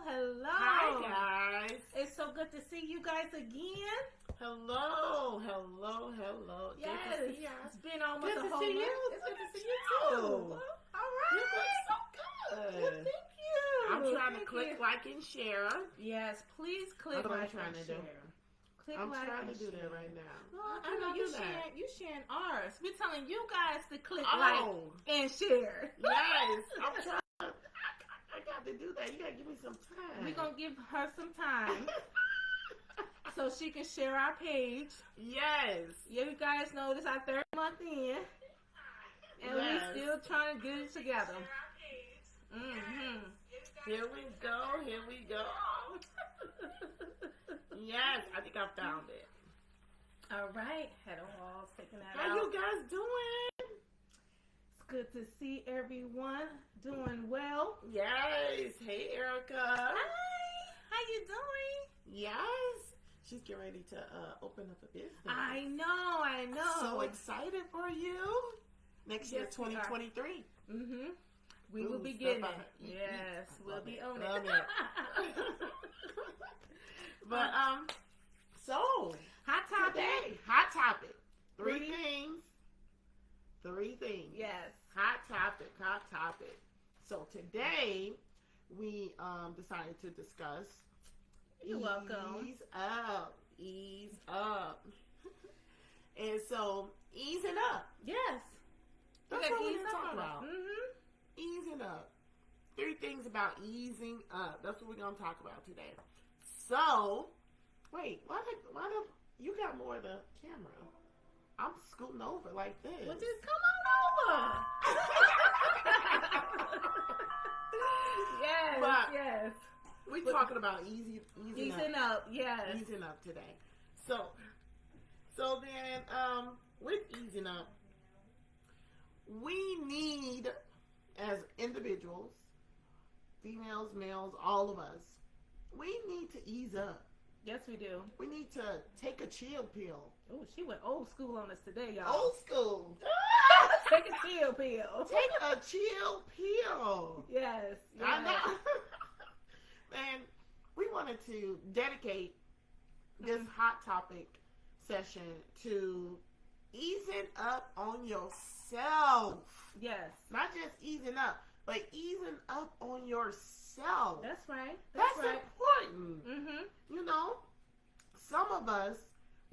hello. Hi, guys. It's so good to see you guys again. Hello. Yes. Good to see you. It's been almost Good a to whole see month. you. It's good to see you too. All All You right. look so Well, good. thank you. I'm trying to Thank click you. like and share. Yes, please click That's what I'm like trying and to do. share. Click I'm like trying and to do that share. right now. Well, How I can know I you do that? sharing ours. We're telling you guys to click Oh. like and share. Yes, I'm trying. I got to do that. You got to give me some time. We're going to give her some time so she can share our page. Yes. Yeah, you guys know this our third month in. And Yes. we're still trying to get it together. Mm-hmm. Here we go. Yes, I think I found it. All right. Had a wall taking that How out. you guys doing? It's good to see everyone doing well. Yes. Hey, Erica. Hi. How you doing? Yes. She's getting ready to open up a business. I know. So excited for you. Next year, Yes, we are. 2023. Mm-hmm. We will Ooh, be step getting up. it. Yes, we'll Love be it. on Love it. But so Hot topic. today, hot topic. Three Three. things. Yes. Hot topic. So today we decided to discuss. You're welcome. Ease up. And so easing up. Yes. That's We gotta what we're ease gonna up talk on it. about. Mm-hmm. Easing up. 3 things about easing up. That's what we're gonna talk about today. So, wait, why did you got more of the camera? I'm scooting over like this. Well, just come on over. Yes. But- yes. We talking about easing Easing up. up. Yes. Easing up today. So then with easing up, we need, as individuals, females, males, all of us, we need to ease up. Yes, we do. We need to take a chill pill. Oh, she went old school on us today, y'all. Old school. Take a chill pill. Take a chill pill. Yes. I yes. know. And we wanted to dedicate this hot topic session to easing up on yourself. Yes. Not just easing up, but easing up on yourself. That's right. That's right. important. Mm-hmm. You know, some of us,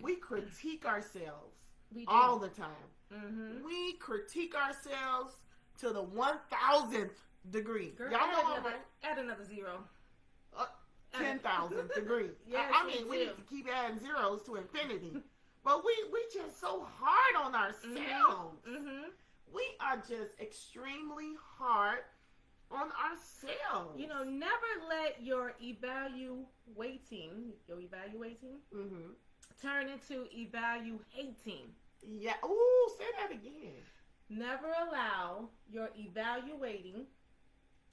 we critique ourselves We do. all the time. Mm-hmm. We critique ourselves to the 1000th degree. Girl, Y'all know I'm add another zero. 10,000th degree. Yes, I mean, we do. need to keep adding zeros to infinity. But we just so hard on ourselves. Mm-hmm. We are just extremely hard on ourselves. You know, never let your evaluating Mm-hmm. turn into evaluating. Yeah. Ooh, say that again. Never allow your evaluating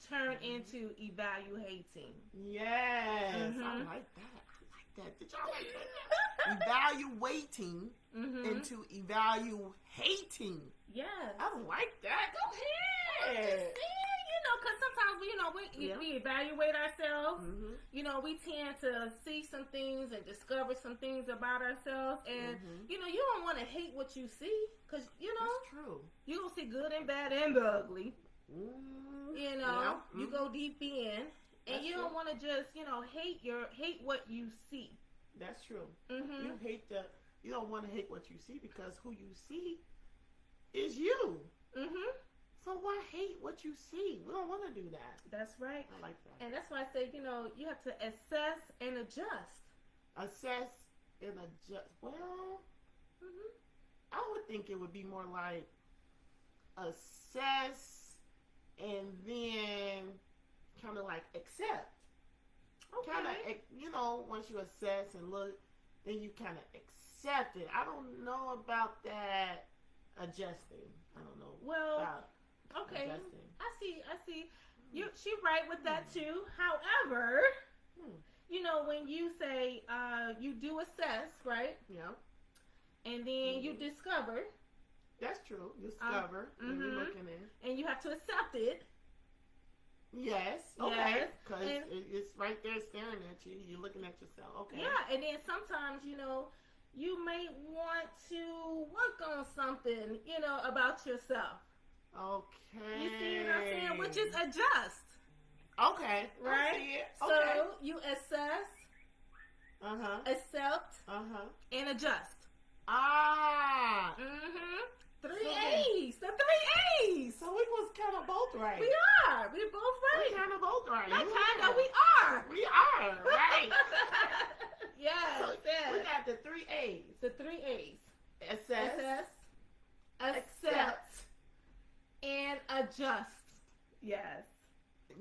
turn Mm-hmm. into evaluating. Yes. Mhm. I like that. Did y'all like that? Evaluating Mm-hmm. into evaluating. Yes. I like that. Go ahead. You know, because sometimes we evaluate ourselves. Mm-hmm. You know, we tend to see some things and discover some things about ourselves. And, Mhm. you know, you don't want to hate what you see because, you know, That's true. you're going to see good and bad and the ugly. Mm-hmm. You know, Yeah. you Mhm. go deep in. And That's you don't true. want to just, you know, hate what you see. That's true. Mm-hmm. You don't want to hate what you see because who you see is you. Mm-hmm. So why hate what you see? We don't want to do that. That's right. I like that. And that's why I say, you know, you have to assess and adjust. Assess and adjust. Well, Mm-hmm. I would think it would be more like assess and then kind of like accept. Kind of, you know, once you assess and look, then you kind of accept it. I don't know about that adjusting. I don't know Well, about okay. adjusting. I see. She right with that too. However, Hmm. you know, when you say you do assess, right? Yeah, And then you Mhm. discover, that's true. Discover when you're mhm. looking in. and you have to accept it. Yes. Okay. Yes. Because And- it's right there staring at you. You're looking at yourself. Okay. Yeah, and then sometimes, you may want to work on something, about yourself. Okay. You see what I'm saying? Which is adjust, Okay. right? I see it. So Okay. you assess, Uh-huh. accept, Uh-huh. and adjust. Ah. Mm-hmm. Three So- A's. The three A's. So we was kind of both right. We are. We're both right. We kind of both right. Not You kind are. of. We are. We are, right. Yes. So yes. we got the 3 A's. The three A's. Assess, Assess, accept, accept. and adjust. Yes.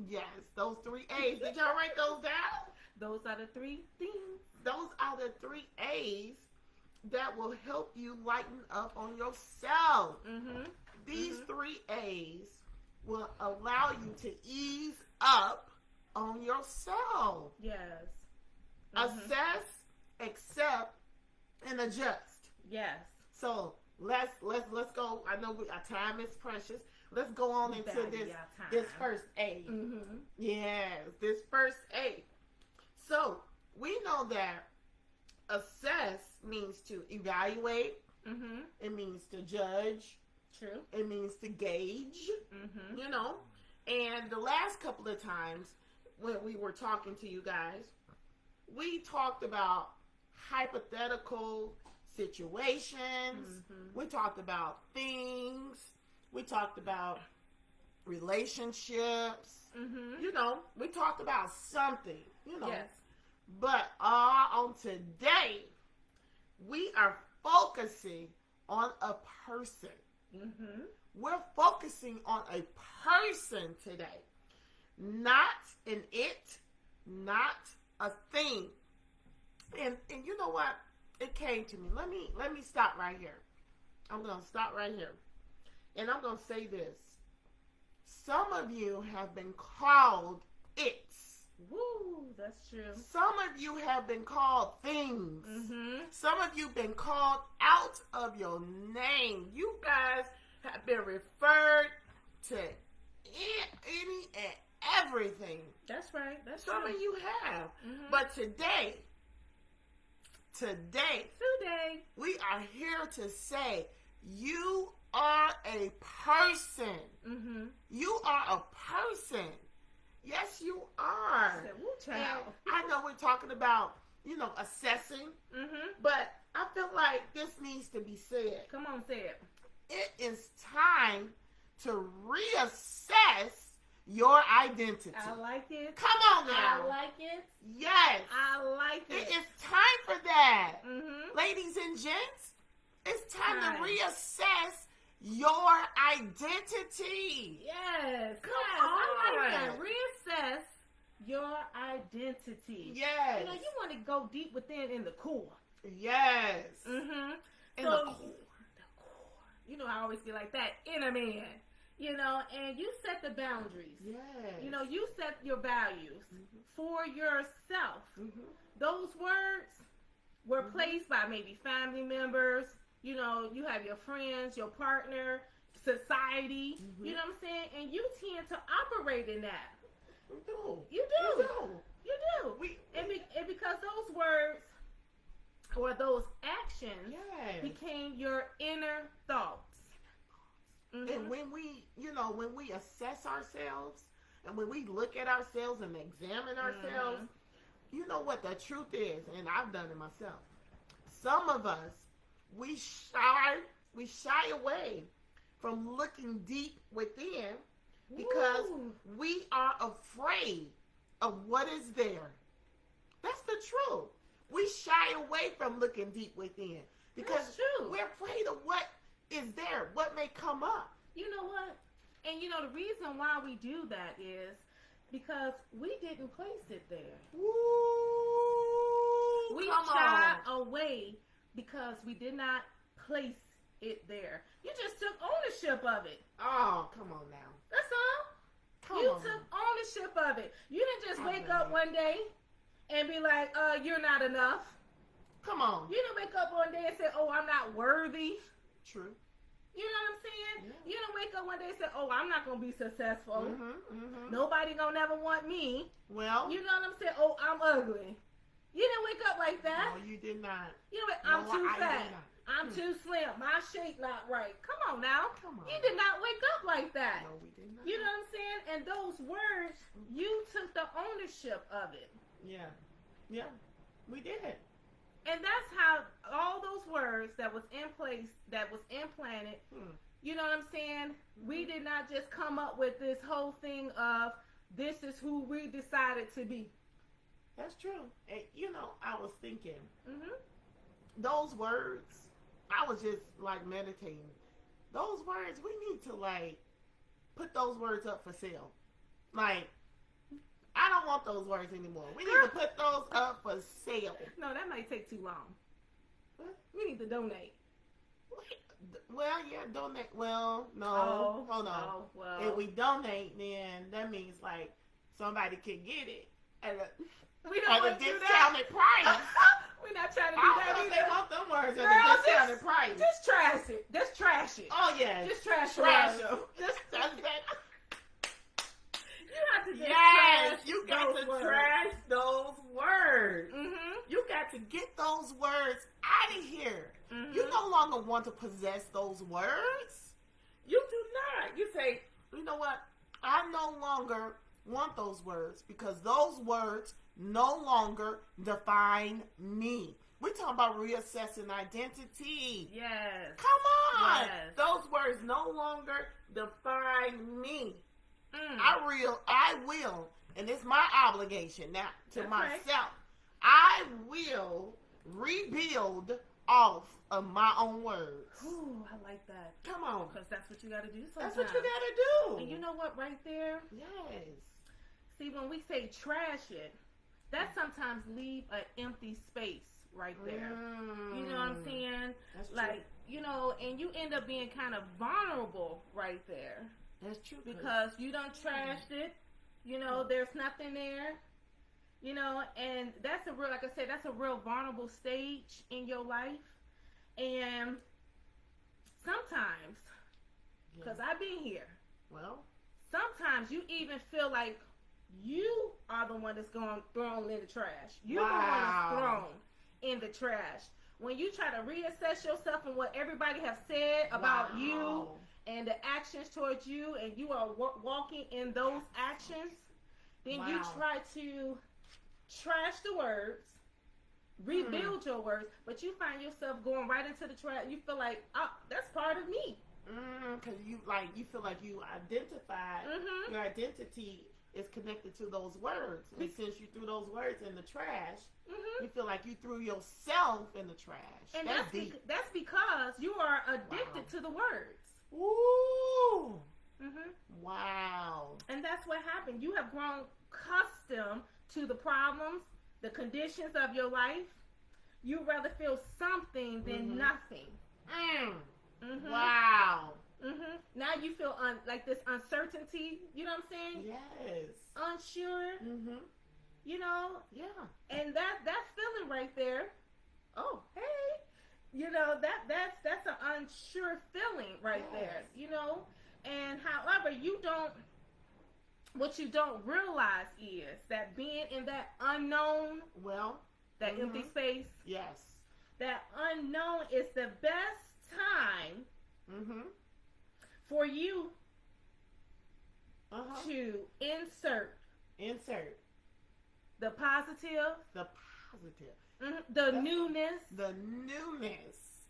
Yes, those 3 A's. Did y'all write those down? Those are the three things. Those are the 3 A's that will help you lighten up on yourself. Mm-hmm. These Mhm. 3 A's will allow you to ease up on yourself. Yes. Mhm. Assess, accept, and adjust. Yes. So let's go. I know our time is precious. Let's go on into this first A. Mm-hmm. Yes, this first A. So we know that assess means to evaluate. Mm-hmm. It means to judge. True. It means to gauge. Mm-hmm. You know. And the last couple of times when we were talking to you guys, we talked about hypothetical situations. Mm-hmm. We talked about things. We talked about relationships. Mm-hmm. You know, we talked about something, Yes. But on today, we are focusing on a person. Mm-hmm. We're focusing on a person today. Not an it, not a thing. And you know what? It came to me. Let me stop right here. I'm gonna stop right here. And I'm gonna say this. Some of you have been called it's. Woo, that's true. Some of you have been called things. Mm-hmm. Some of you been called out of your name. You guys have been referred to any and everything. That's right. That's Some true. of you have. Mhm. But today, Today. we are here to say you are a person. Mm-hmm. You are a person. Yes, you are. Woo, And child. I know we're talking about, assessing, Mm-hmm. but I feel like this needs to be said. Come on, say it. It is time to reassess your identity. I like it. Come on now. I like it. Yes. I like It it. is time for that. Mm-hmm. Ladies and gents, it's time Time. to reassess your identity. Yes. Come yes. I like on. that. Reassess your identity. Yes. You want to go deep within in the core. Yes. Mm-hmm. In So- the core. I always be like that. Inner man. And you set the boundaries. Yes. You set your values for yourself. Mm-hmm. Those words were Mhm. placed by maybe family members. You have your friends, your partner, society. Mhm. You know what I'm saying? And you tend to operate in that. We do. You We do. do. You do. We, And because those words or those actions yes. became your inner thoughts. Mhm. And when we assess ourselves and when we look at ourselves and examine ourselves, you know what the truth is, and I've done it myself. Some of us, we shy away from looking deep within because Ooh. we are afraid of what is there. That's the truth. We shy away from looking deep within because That's true. we're afraid of what is there, what may come up. You know what? And the reason why we do that is because we didn't place it there. Ooh, We come shy on. away because we did not place it there. You just took ownership of it. Oh, come on now. That's all. Come You on. took ownership of it. You didn't just wake Okay. up one day and be like, you're not enough. Come on. You didn't wake up one day and say, oh, I'm not worthy. True. You know what I'm saying? Yeah. You don't wake up one day and say, "Oh, I'm not gonna be successful. Mm-hmm. Nobody gonna never want me." Well, You know what I'm saying? "Oh, I'm ugly." You didn't wake up like that. no, you did not. You know, I'm No, too I fat. did not. I'm too slim. My shape not right. Come on now. Come on. You did not wake up like that. No, we did not. You know what I'm saying? And those words, you took the ownership of it. Yeah. Yeah. We did. And that's how all those words that was in place, that was implanted, you know what I'm saying? We did not just come up with this whole thing of this is who we decided to be. That's true. And, you know, I was thinking, Mm-hmm. those words, I was just like meditating. Those words, we need to like put those words up for sale. Like, I don't want those words anymore. We need to put those up for sale. No, that might take too long. What? We need to donate. Well, yeah, donate. Well, no. Oh, Hold on. oh, well. If we donate, then that means like somebody can get it at We don't a want to do that. discounted price. We're not trying to I do don't that know if they either. want them words at Girl, a discounted price. Just trash it. Just trash it. Oh yeah, Just trash trash it. them. Just That's that. You have to just Yes, trash you got those to words. trash those words. Mm-hmm. You got to get those words out of here. Mm-hmm. You no longer want to possess those words. You do not. You say, you know what? I no longer want those words because those words no longer define me. We're talking about reassessing identity. Yes. Come on. Yes. Those words no longer define me. Mm. I will, and it's my obligation now to That's right. myself. I will rebuild off of my own words. Ooh, I like that. Come on. Because that's what you got to do sometimes. That's what you gotta do. And you know what, right there? Yes. See, when we say trash it, that sometimes leave an empty space right there. You know what I'm saying? That's true. Like, you know, and you end up being kind of vulnerable right there. That's true. Because you done trashed it. You know, there's nothing there. You know, and that's a real, like I said, that's a real vulnerable stage in your life. And sometimes, because I've been here, well, sometimes you even feel like you are the one that's going thrown in the trash. You're the one Wow. that's thrown in the trash. When you try to reassess yourself and what everybody have said about you wow. and the actions towards you, and you are walking in those actions, then you Wow. try to trash the words, rebuild your words, but you find yourself going right into the trash. You feel like, oh, that's part of me. Because you feel like you identified, Mm-hmm. your identity is connected to those words. And since you threw those words in the trash, Mm-hmm. you feel like you threw yourself in the trash. And that's that's, deep. that's because you are addicted Wow. to the words. Ooh. Mm-hmm. Wow. And that's what happened. You have grown accustomed to the problems, the conditions of your life. You rather feel something than Mhm. nothing. Mm. Mm-hmm. Wow. Mm-hmm. Now you feel like this uncertainty. You know what I'm saying? Yes. Unsure. Mm-hmm. You know, Yeah. and that feeling right there. Oh, hey. You know that's an unsure feeling right Yes. there. You know, and however what you don't realize is that being in that unknown, Well, that empty space, yes. that unknown is the best time Mm-hmm. for you Uh-huh. to insert Insert the positive, the positive. the newness, The newness.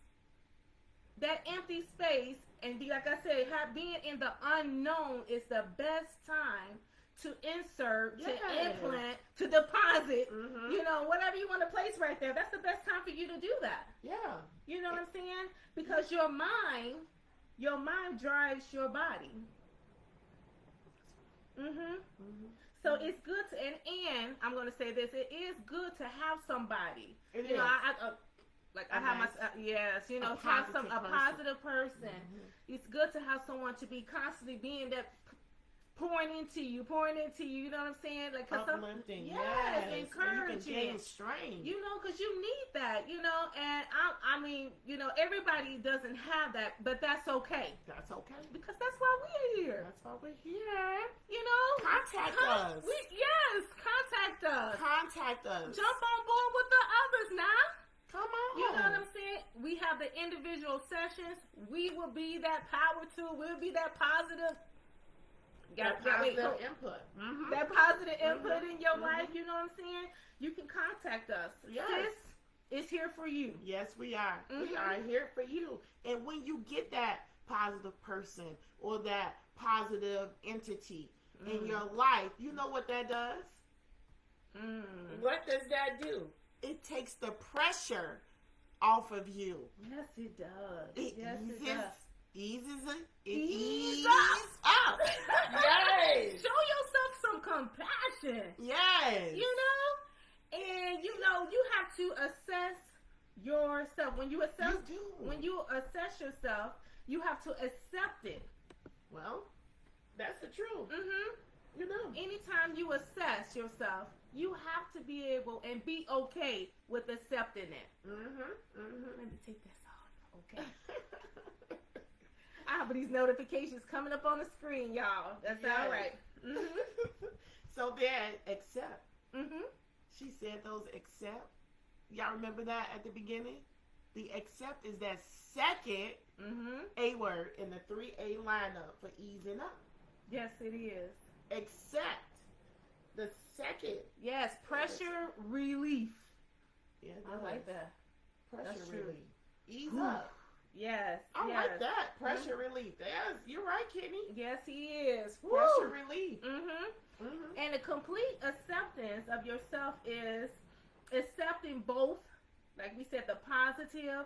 that empty space, and like I said, being in the unknown is the best time to insert, Yes. to implant, to deposit. Mm-hmm. You know, whatever you want to place right there, that's the best time for you to do that. Yeah. You know what I'm saying? Because your mind drives your body. Mm-hmm. Mm-hmm. So it's good to, and I'm going to say this, it is good to have somebody. It You know, is. I have my, yes, you know, have a positive person. positive person. Mhm. It's good to have someone to be constantly being that pouring into you. You know what I'm saying? Like, Uplifting. yes, And you can encouraging. gain strength. You know, because you need that. You know, and I mean, you know, everybody doesn't have that, but that's okay That's okay. because that's why we're here. That's why we're here. You know, Contact us. Yes, contact us. Contact us. Jump on board with the others now. Come on. You know what I'm saying? We have the individual sessions. We will be that power tool. We'll be that positive. That positive input. Mm-hmm. That positive input in your life. You know what I'm saying? You can contact us. Yes. Sis is here for you. Yes, we are. We Mhm. are here for you. And when you get that positive person or that positive entity in your life, you know what that does? What does that do? It takes the pressure off of you. Yes, it does. It Yes, it eases, does. eases it. It Ease eases up. up. Yes. Show yourself some compassion. Yes. You know? And you know, you have to assess yourself. When you assess You do. when you assess yourself, you have to accept it. Well, that's the truth. Mm-hmm. You know. Anytime you assess yourself, you have to be able and be okay with accepting it. Let me take this off. Okay. I have these notifications coming up on the screen, y'all. That's Yes. all right. Mm-hmm. So then, accept. Mm-hmm. She said those accept. Y'all remember that at the beginning? The accept is that second Mm-hmm. A word in the 3A lineup for easing up. Yes, it is. Accept. The second. Yes, pressure relief. Yeah, I like that. Pressure That's true. relief. Ease Whew. up. Yes. I yes. like that. Pressure relief. Yes, you're right, Kenny. Yes, he is. Pressure relief. Mm-hmm. Mm-hmm. And a complete acceptance of yourself is accepting both, like we said, the positive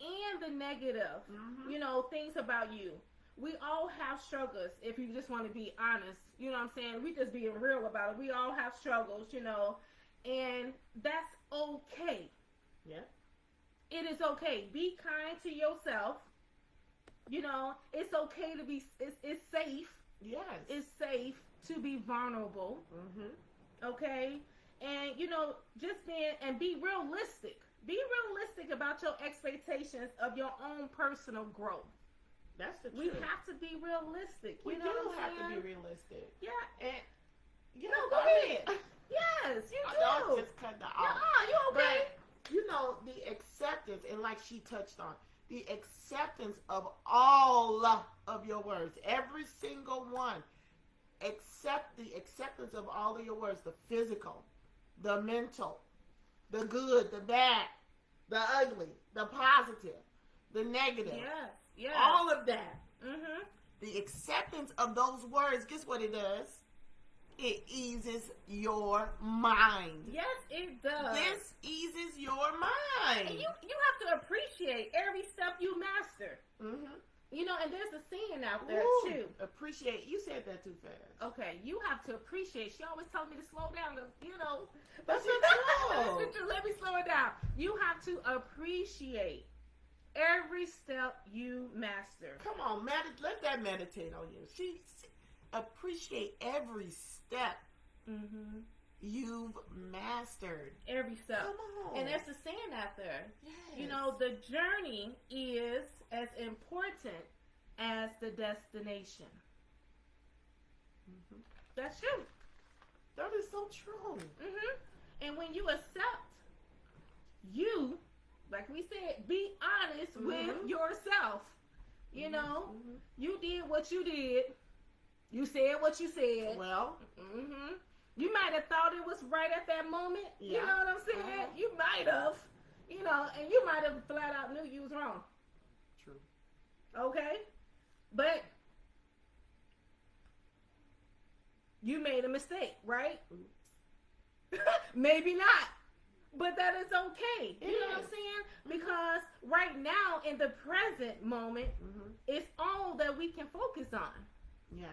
and the negative. Mm-hmm. You know, things about you. We all have struggles, if you just want to be honest. You know what I'm saying? We just being real about it. We all have struggles, you know, and that's okay. Yeah. It is okay. Be kind to yourself. You know, it's okay to be, it's safe. Yes. It's safe to be vulnerable. Mm-hmm. Okay? And, you know, just be realistic. Be realistic about your expectations of your own personal growth. That's the We truth. have to be realistic. We You know do what I'm have saying? to be realistic. Yeah. And you No, know, go ahead. Yes, you I do. know I just cut the off. You okay? But you know, the acceptance, and like she touched on, the acceptance of all of your words, every single one. Accept the acceptance of all of your words, the physical, the mental, the good, the bad, the ugly, the positive, the negative. Yes. Yes. All of that. Mm-hmm. The acceptance of those words, guess what it does? It eases your mind. Yes, it does. This eases your mind. And you have to appreciate every step you master. Mm-hmm. You know, and there's a saying out there too. Appreciate. You said that too fast. Okay, you have to appreciate. She always tells me to slow down. You know, That's the That's truth. the truth. Let me slow it down. You have to appreciate every step you master. Come on, let that meditate on you. She appreciate every step Mm-hmm. you've mastered. Every step. Come on. And there's a saying out there. Yes. You know, the journey is as important as the destination. Mhm. That's true. That is so true. Mm-hmm. And when you accept, you, like we said, be honest with Mhm. yourself. You know, Mhm. you did what you did. You said what you said. Well, Mm-hmm. You might have thought it was right at that moment. Yeah. You know what I'm saying? You might have. You know, and you might have flat out knew you was wrong. true. Okay? But you made a mistake, right? Maybe not. But that is okay. It You know what I'm is. saying? Because right now, in the present moment, Mm-hmm. it's all that we can focus on. Yes.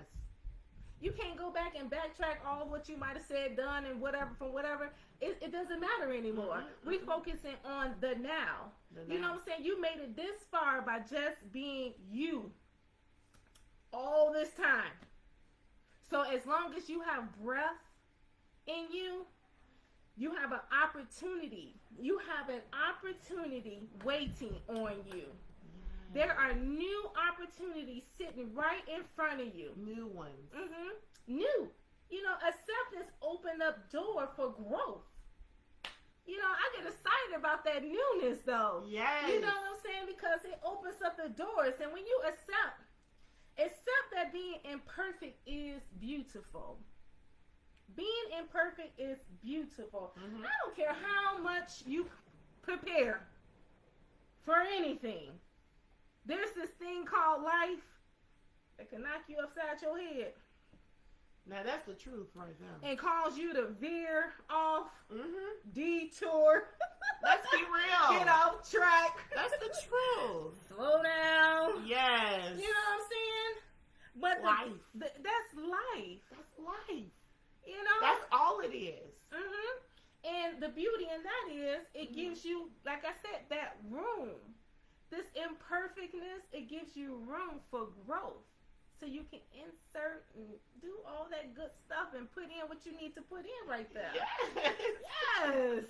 You can't go back and backtrack all of what you might have said, done, and whatever from whatever. It doesn't matter anymore. Mhm, We mhm. focusing on the now. The You know now. what I'm saying? You made it this far by just being you all this time. So as long as you have breath in you, you have an opportunity. You have an opportunity waiting on you. There are new opportunities sitting right in front of you. New ones. New. You know, acceptance opened up door for growth. You know, I get excited about that newness, though. Yes. You know what I'm saying? Because it opens up the doors. And when you accept that being imperfect is beautiful. Being imperfect is beautiful. I don't care how much you prepare for anything. There's this thing called life that can knock you upside your head. Now that's the truth right there. And cause you to veer off, detour. Let's be real. Get off track. That's the truth. Slow down. Yes. You know what I'm saying? But life. That's life. That's life. You know? That's all it is. And the beauty in that is it gives you, like I said, that room. This imperfectness, it gives you room for growth. So you can insert and do all that good stuff and put in what you need to put in right there. Yes. Yes.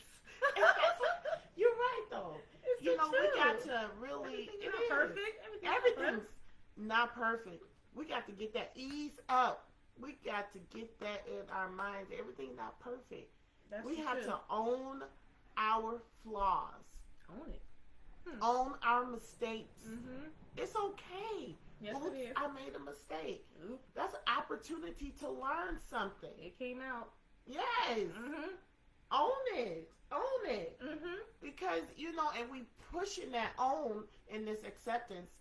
You're right, though. It's You the know, we truth. got to really. Everything's it not is. perfect. Everything's not perfect. We got to get that ease up. We got to get that in our minds. Everything's not perfect. That's We the have truth. to own our flaws, Own it. own our mistakes. It's okay. Yes, Oops, it is. I made a mistake. Oop, That's an opportunity to learn something. it came out. Yes. Own it. Own it. Because, you know, and we pushing that own in this acceptance.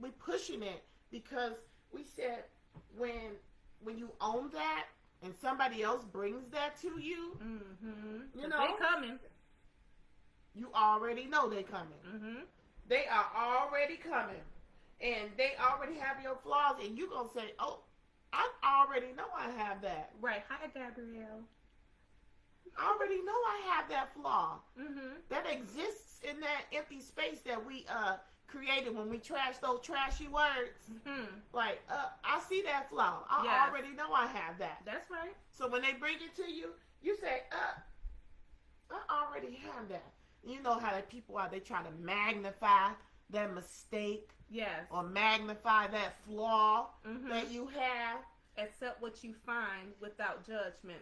We pushing it because we said when you own that and somebody else brings that to you, you know, they coming. you already know they coming. They are already coming. And they already have your flaws, and you going to say, oh, I already know I have that. Right. Hi, Gabrielle. I already know I have that flaw. That exists in that empty space that we created when we trash those trashy words. Like, I see that flaw. I Yes. already know I have that. That's right. So when they bring it to you, you say, I already have that. You know how the people are, they try to magnify that mistake Yes. or magnify that flaw that you have. Accept what you find without judgment.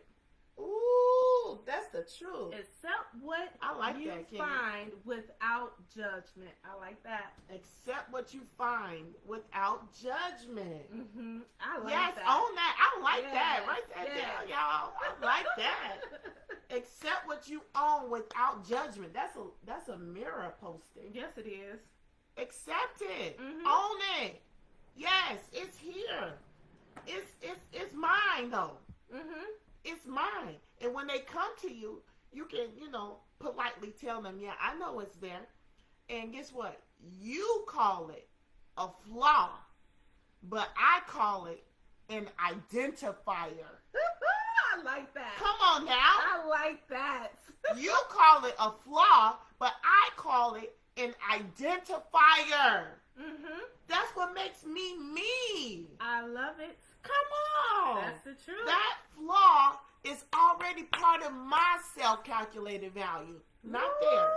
Ooh, that's the truth. Accept what I like you that, Kimmy. find without judgment. I like that. Accept what you find without judgment. I like Yes, that. own that. I like Yes, that. Write that yes. down, y'all. I like that. Accept what you own without judgment. That's a mirror posting. Yes, it is. Accept it. Mhm. Own it. Yes, it's here. It's mine though. It's mine. And when they come to you, you can, you know, politely tell them, yeah, I know it's there. And guess what? You call it a flaw, but I call it an identifier. I like that. Come on now. I like that. You call it a flaw, but I call it an identifier. That's what makes me me. I love it. Come on. That's the truth. That flaw is already part of my self-calculated value, not theirs.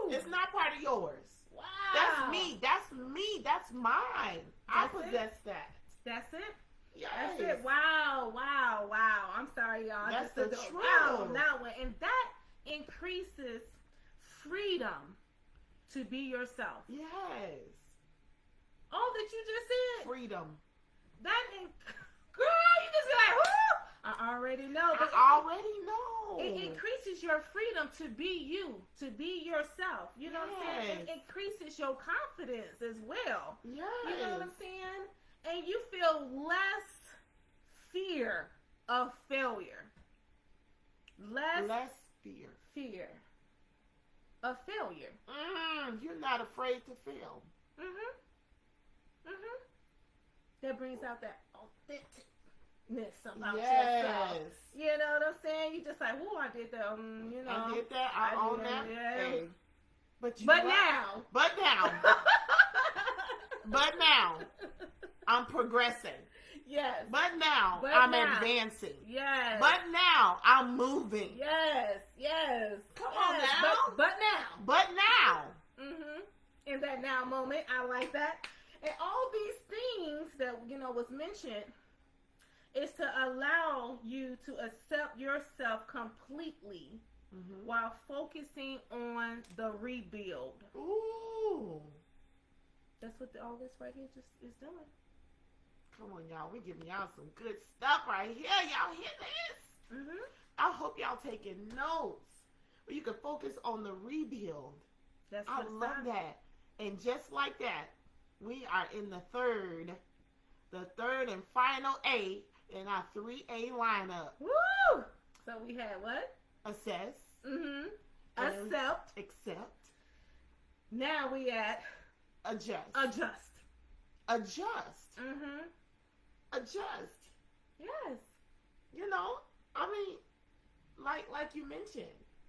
Woo! It's not part of yours. Wow. That's me. That's me. That's mine. I That's it? possess that. That's it. Yes. That's it. Wow, wow, wow. I'm sorry, y'all. I That's just the took a truth. wow on that one. And that increases freedom to be yourself. Yes. All that you just said. Freedom. Girl, you just be like, whoo! I already know. But I already know. it increases your freedom to be you, to be yourself. You know what I'm saying? It Yes. increases your confidence as well. Yes. You know what I'm saying? And you feel less fear of failure. Less fear. fear of failure. You're not afraid to fail. That brings out that authenticness about Yes. yourself. You know what I'm saying? You just like, whoa, I did that. You know. I did that. I own did that. yeah. Hey. But you But what? now. But now, I'm progressing. Yes. But now But I'm now. advancing. Yes. But now I'm moving. Yes. Yes. Come on Yes. now. But now. But now. Mm-hmm. In that now moment, I like that. And all these things that was mentioned is to allow you to accept yourself completely Mm-hmm. while focusing on the rebuild. Ooh. That's what all this right here just is doing. Come on, y'all. We giving y'all some good stuff right here. Y'all hear this? Mm-hmm. I hope y'all taking notes. Where you can focus on the rebuild. That's I what love that. And just like that, we are in the third and final A in our 3A lineup. Woo! So we had what? Assess, Mm-hmm. And- Accept. accept, Now we at adjust. adjust. Adjust. Mm-hmm. Adjust. Yes. You know, I mean, like you mentioned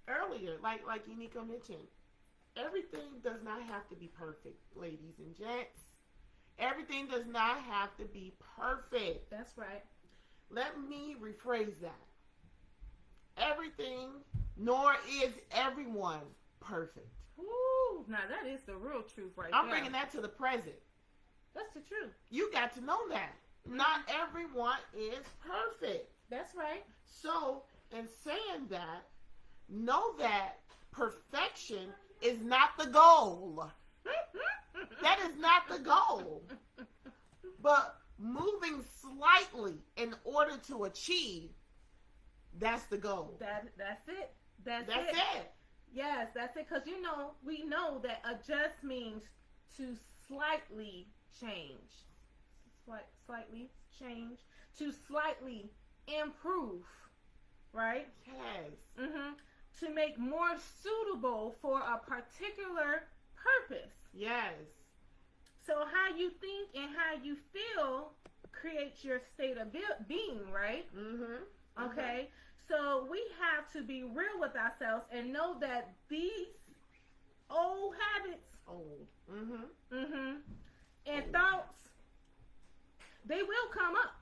earlier, like Unico mentioned, everything does not have to be perfect, ladies and gents. Everything does not have to be perfect. That's right. Let me rephrase that. Everything, nor is everyone perfect. Woo! Now that is the real truth right I'm there. bringing that to the present. That's the truth. You got to know that. Not everyone is perfect. That's right. So, in saying that, know that perfection is not the goal. That is not the goal. But moving slightly in order to achieve, that's the goal. That's it. That's That's it. Yes, that's it. Because we know that adjust means to slightly change. Slightly change. To slightly improve. Right? Yes. Mm-hmm. To make more suitable for a particular purpose. Yes. So how you think and how you feel creates your state of being, right? Mm-hmm. Okay. So we have to be real with ourselves and know that these old habits, Old. Mm-hmm. and thoughts, they will come up.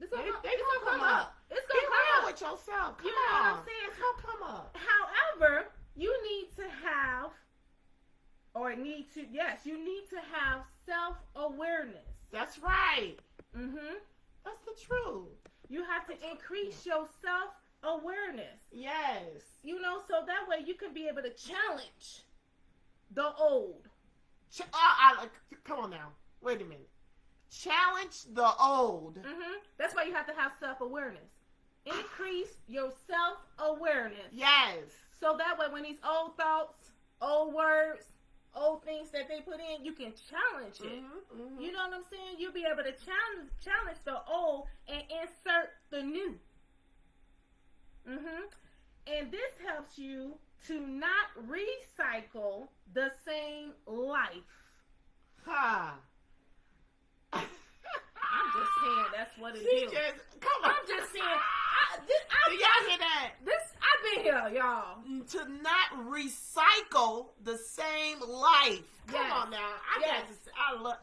It's gonna, They it's gonna gonna come up. It's Be gonna come real up. with yourself. Come You know on. what I'm saying? It's gonna come up. However, you need to have self-awareness. That's right. Mm-hmm. That's the truth. You have to increase your self-awareness. Yes. So that way you can be able to challenge the old. Come on now. Wait a minute. Challenge the old. Mm-hmm. That's why you have to have self-awareness. Increase your self-awareness. Yes. So that way when these old thoughts, old words, old things that they put in, you can challenge it. Mm-hmm, mm-hmm. You know what I'm saying? You'll be able to challenge the old and insert the new. Mm-hmm. And this helps you to not recycle the same life. Ha. I'm just saying that's what it She is. come on. I'm just saying. Do y'all hear that? I've been here, y'all. To not recycle the same life. Come Yes. on now.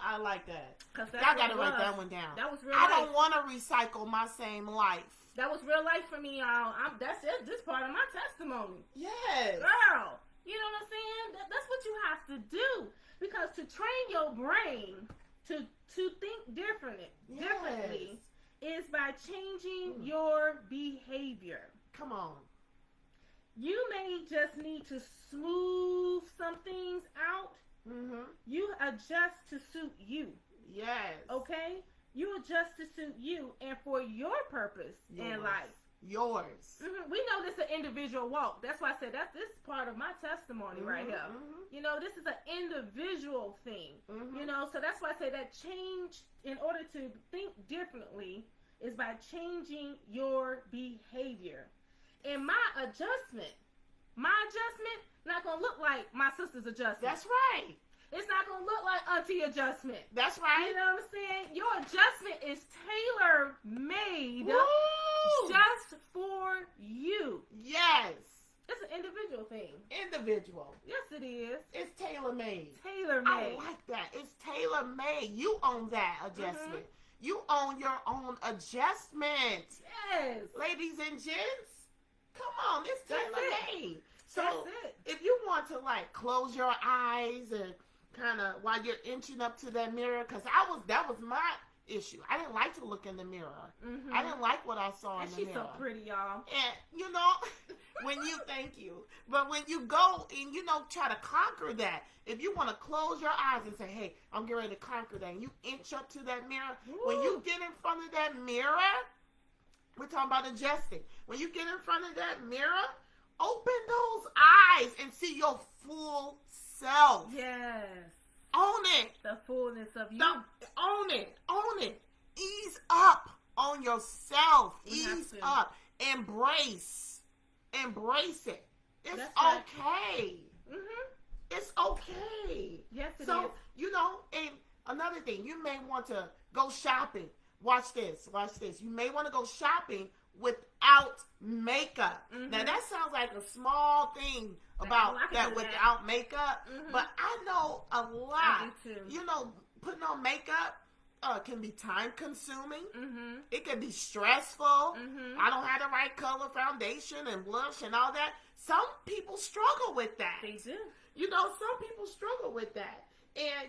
I like that. Cause Y'all gotta write that one down. That was real I life. don't want to recycle my same life. That was real life for me, y'all. That's it. This part of my testimony. Yes. Girl, you know what I'm saying? That's what you have to do. Because to train your brain to think differently is by changing your behavior. Come on. You may just need to smooth some things out. Mm-hmm. You adjust to suit you. Yes. Okay? You adjust to suit you and for your purpose in life. Yours. Mm-hmm. We know this is an individual walk. That's why I said this is part of my testimony right here. Mm-hmm. This is an individual thing. Mm-hmm. So that's why I say that change, in order to think differently, is by changing your behavior. And my adjustment not going to look like my sister's adjustment. That's right. It's not going to look like auntie adjustment. That's right. You know what I'm saying? Your adjustment is tailor-made Woo! just for you. Yes. It's an individual thing. Individual. Yes, it is. It's tailor-made. Tailor-made. I like that. It's tailor-made. You own that adjustment. You own your own adjustment. Yes. Ladies and gents, come on, it's That's tailor-made. So That's it. if you want to like close your eyes and kind of while you're inching up to that mirror, because that was my issue. I didn't like to look in the mirror. Mm-hmm. I didn't like what I saw And in the she's mirror. so pretty, y'all. And you know, thank you. But when you go and try to conquer that, if you want to close your eyes and say, "Hey, I'm getting ready to conquer that," and you inch up to that mirror, when you get in front of that mirror, we're talking about adjusting. When you get in front of that mirror, open those eyes and see your full self. Yes. Own it. The fullness of you. No, own it. Own it. Ease up on yourself. We have Ease to. up. Embrace it. It's That's right. okay. Mm-hmm. It's okay. Yes, it is. So, and another thing, you may want to go shopping. Watch this. You may want to go shopping without makeup. Mhm. Now, that sounds like a small thing about I can that do that. without makeup, Mhm. but I know a lot. I do too. Putting on makeup can be time consuming. Mm-hmm. It can be stressful. Mm-hmm. I don't have the right color foundation and blush and all that. Some people struggle with that. They do. Some people struggle with that. And,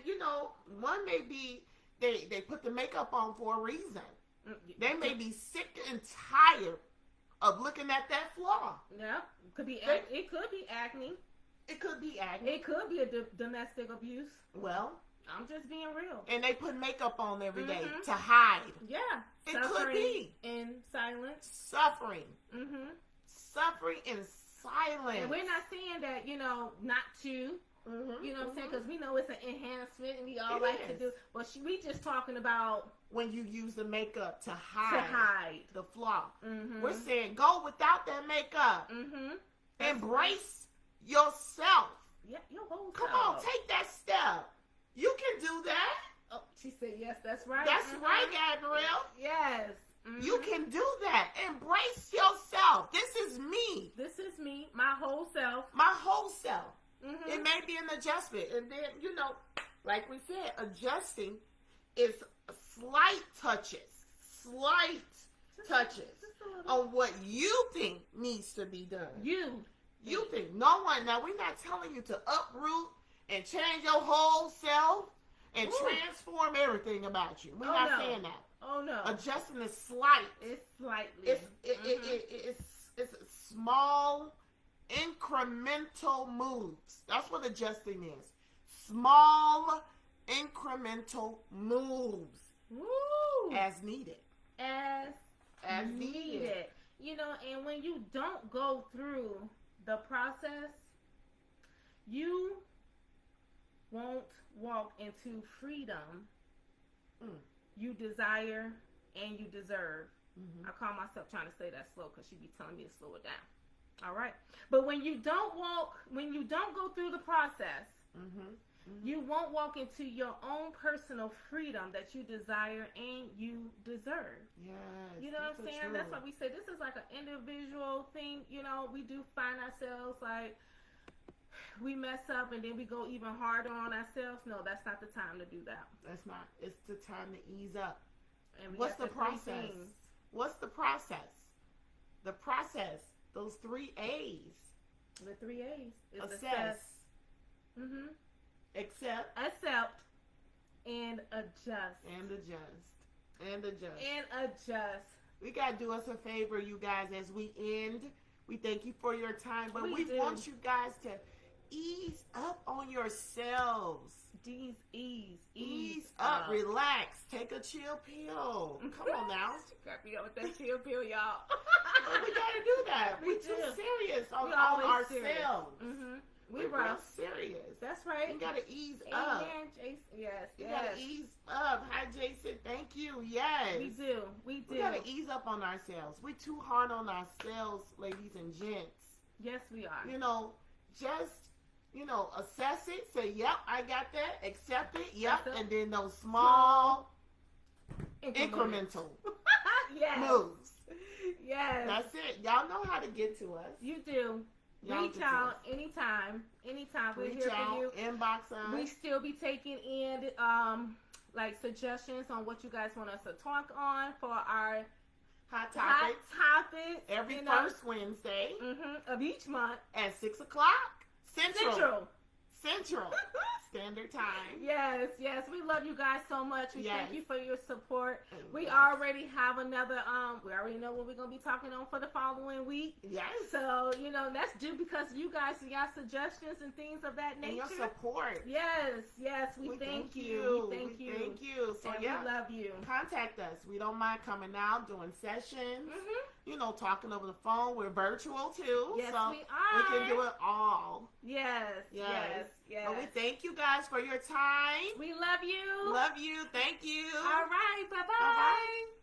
one may be they put the makeup on for a reason. They may be sick and tired of looking at that flaw. Yeah. It could be acne. It could be acne. It could be a domestic abuse. Well, I'm just being real. and they put makeup on every day Mhm. to hide. Yeah. It could Suffering be. in silence. Suffering. Mm-hmm. Suffering in silence. And we're not saying that, not to, Mhm. you know what I'm saying? Because we know it's an enhancement and we all It like to is. do. But we just talking about When you use the makeup to to hide, hide. the flaw. Mm-hmm. We're saying go without that makeup. Mm-hmm. Embrace yourself. Yeah, your whole Come self. on, take that step. You can do that. Oh, she said yes, that's right. That's Mhm. right, Gabrielle. Yes. Mhm. You can do that. Embrace yourself. This is me. This is me, my whole self. My whole self. Mm-hmm. It may be an adjustment. And then, like we said, adjusting is slight touches. Just a little. On what you think needs to be done. You. Think. No one. Now, we're not telling you to uproot and change your whole self and Ooh. transform everything about you. We're Oh, not no. saying that. Oh no. Adjusting is slight. It's slightly. It's small, incremental moves. That's what adjusting is. Small, incremental moves Woo. as needed. As As needed. needed. And when you don't go through the process, you won't walk into freedom you desire and you deserve. Mm-hmm. I call myself trying to say that slow because she be telling me to slow it down. All right. But when you don't go through the process, you won't walk into your own personal freedom that you desire and you deserve. Yes. You know what I'm saying? That's why we say this is like an individual thing. We do find ourselves like we mess up and then we go even harder on ourselves. No, that's not the time to do that. That's not. It's the time to ease up. And we What's got the three process? things. What's the process? The process. Those 3 A's. The 3 A's is Assess. Mm-hmm. Accept. Accept and adjust. And adjust. And adjust. And adjust. We got to do us a favor, you guys, as we end. We thank you for your time, but we do. want you guys to ease up on yourselves. Ease up. Relax. Take a chill pill. Come on now. She cracked me up with that chill pill, y'all. But we got to do that. We We're too do. serious on We always ourselves. Mm-hmm. We We're real rough. serious. That's right. We got to ease up. Amen, Jason. Yes, We yes. got to ease up. Hi, Jason. Thank you. Yes. We do. We do. We got to ease up on ourselves. We're too hard on ourselves, ladies and gents. Yes, we are. Just, assess it. Say, yep, I got that. Accept it. Yep. That's it. And then those small, Increments. incremental Yes. moves. Yes. That's it. Y'all know how to get to us. You do. Y'all Reach get to out us. anytime. Anytime. We're Reach here out, for you. inbox us. We still be taking in like suggestions on what you guys want us to talk on for our Hot hot topics topics every you know, first Wednesday of each month. at 6 o'clock Central Central. Standard Time. Yes, we love you guys so much. We thank Yes. you for your support. We Yes. already have another we already know what we're gonna be talking on for the following week. Yes. So, that's due because you guys and your suggestions and things of that And nature. your support. Yes, we thank you. We thank you. Thank you. So And yeah, we love you. contact us. We don't mind coming out, doing sessions, Mhm. talking over the phone. We're virtual too. Yes, so we are. we can do it all. Yes. But we thank you guys for your time. We love you. Love you. Thank you. All right. Bye-bye. Bye-bye.